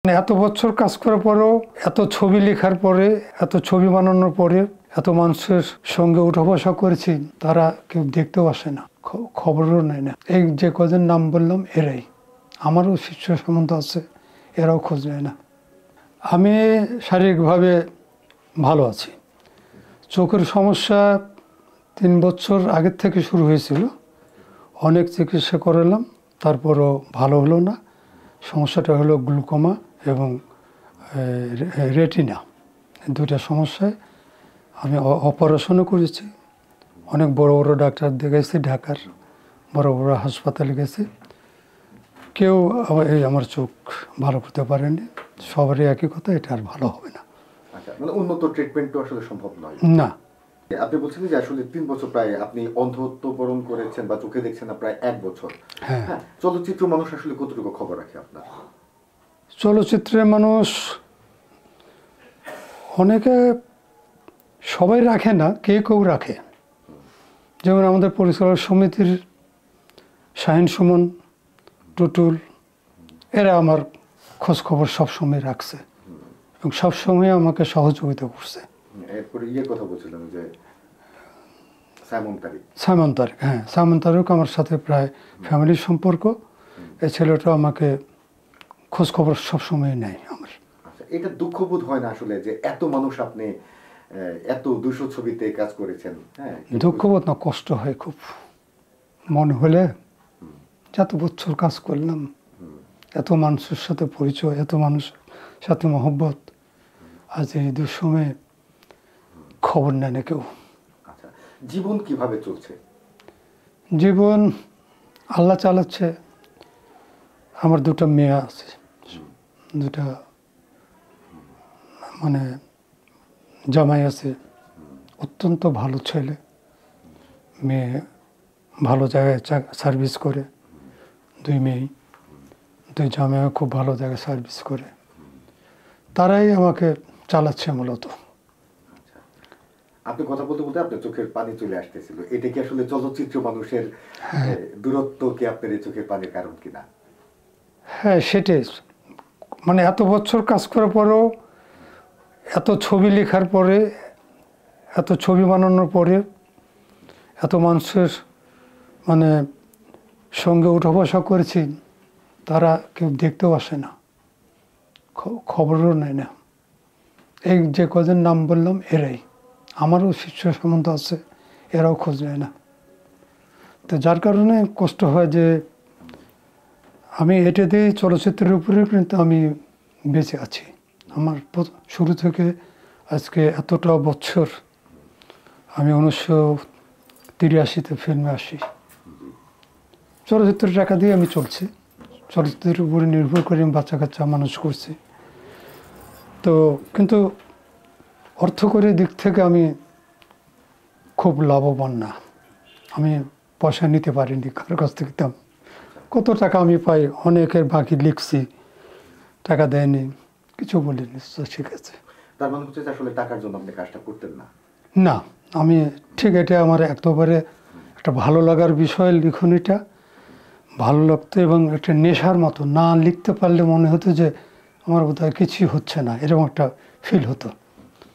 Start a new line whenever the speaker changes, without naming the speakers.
এত বছর কাজ করার পরেও, এত ছবি লেখার পরে, এত ছবি বানানোর পরে, এত মানুষের সঙ্গে উঠা বসা করেছি, তারা কেউ দেখতেও আসে না, খবরও নেয় না। এই যে কজন নাম বললাম এরাই, আমারও শিষ্য সম্বন্ধ আছে, এরাও খোঁজ নেয় না। আমি শারীরিকভাবে ভালো আছি। চোখের সমস্যা 3 বছর আগের থেকে শুরু হয়েছিল, অনেক চিকিৎসা করালাম, তারপরও ভালো হলো না। সমস্যাটা হলো গ্লুকোমা এবং রেটিনা, দুইটা সমস্যায় আমি অপারেশনও করেছি। অনেক বড় বড় ডাক্তার দেখেছি, ঢাকার বড় বড় হাসপাতালে গেছি, কেউ আমার চোখ ভালো করতে পারেনি। সবারই একই কথা, এটা আর ভালো হবে না।
আচ্ছা, মানে উন্নত ট্রিটমেন্টও আসলে সম্ভব নয়
না।
আপনি বলছেন যে আসলে 3 বছর প্রায় আপনি অন্ধত্ব বরণ করেছেন বা চোখে দেখছেন না প্রায় 1 বছর।
হ্যাঁ,
চলচ্চিত্র মানুষ আসলে কতটুকু খবর রাখে আপনার?
চলচ্চিত্রের মানুষ অনেকে, সবাই রাখে না, কেউ রাখে। যেমন আমাদের পরিচালক সমিতির শাহিন সুমন, টুটুল, এরা আমার খোঁজ খবর সবসময় রাখছে এবং সবসময় আমাকে সহযোগিতা করছে।
এরপরে কথা বলছিলাম যে সাইমন তারিক,
হ্যাঁ, সাইমন তারিক আমার সাথে প্রায় ফ্যামিলির সম্পর্ক। এই ছেলেটা আমাকে খোঁজ খবর সবসময় নেয় আমার।
আচ্ছা, এটা দুঃখবোধ হয় না আসলে যে এত মানুষ আপনি এত 200 ছবিতে কাজ করেছেন? হ্যাঁ,
দুঃখবোধ না, কষ্ট হয় খুব। মনে হলে যত বছর কাজ করলাম, এত মানুষের সাথে পরিচয়, এত মানুষের সাথে মহব্বত, আজ এই দুঃসময়ে খবর নেয় না কেউ।
আচ্ছা, জীবন কিভাবে চলছে?
জীবন আল্লাহ চালাচ্ছে। আমার 2টা মেয়ে আছে, 2টা মানে জামাই আছে, অত্যন্ত ভালো ছেলে। মেয়ে ভালো জায়গায় সার্ভিস করে, 2 মেয়ে, 2 জামাইও খুব ভালো জায়গায় সার্ভিস করে। তারাই আমাকে চালাচ্ছে মূলত।
আপনি কথা বলতে বলতে আপনার চোখের পানি চলে আসতেছিল। এটা কি আসলে চলচ্চিত্র মানুষের দূরত্ব কি আপনার এই চোখের পানির কারণ কিনা?
হ্যাঁ, সেটাই। মানে এত বছর কাজ করার পরেও, এত ছবি লেখার পরে, এত ছবি বানানোর পরে, এত মানুষের মানে সঙ্গে উঠা বসা করেছি, তারা কেউ দেখতেও আসে না, খবরও নেয় না। এই যে কজন নাম বললাম এরাই, আমারও শিষ্য সম্বন্ধ আছে, এরাও খোঁজ নেয় না। তো যার কারণে কষ্ট হয় যে আমি এটা দিয়ে চলচ্চিত্রের উপরে কিন্তু আমি বেঁচে আছি। আমার শুরু থেকে আজকে এতটা বছর, আমি 1983-তে ফিল্মে আসি। চলচ্চিত্রের টাকা দিয়ে আমি চলছি, চলচ্চিত্রের উপরে নির্ভর করে আমি বাচ্চা কাচ্চা মানুষ করছি। তো কিন্তু অর্থকরী দিক থেকে আমি খুব লাভবান না। আমি পয়সা নিতে পারিনি কারোর কাছ থেকে। দাম কত টাকা আমি পাই, অনেকের বাকি লিখছি, টাকা দেয়নি, কিছু বলিনি, ঠিক আছে।
তার মানে হচ্ছে আসলে টাকার জন্য আপনি কাজটা করতেন না?
না, আমি ঠিক, এটা আমার একেবারে একটা ভালো লাগার বিষয়। লিখনিটা ভালো লাগতো এবং একটা নেশার মতো, না লিখতে পারলে মনে হতো যে আমার বোধহয় কিছুই হচ্ছে না, এরকম একটা ফিল হতো।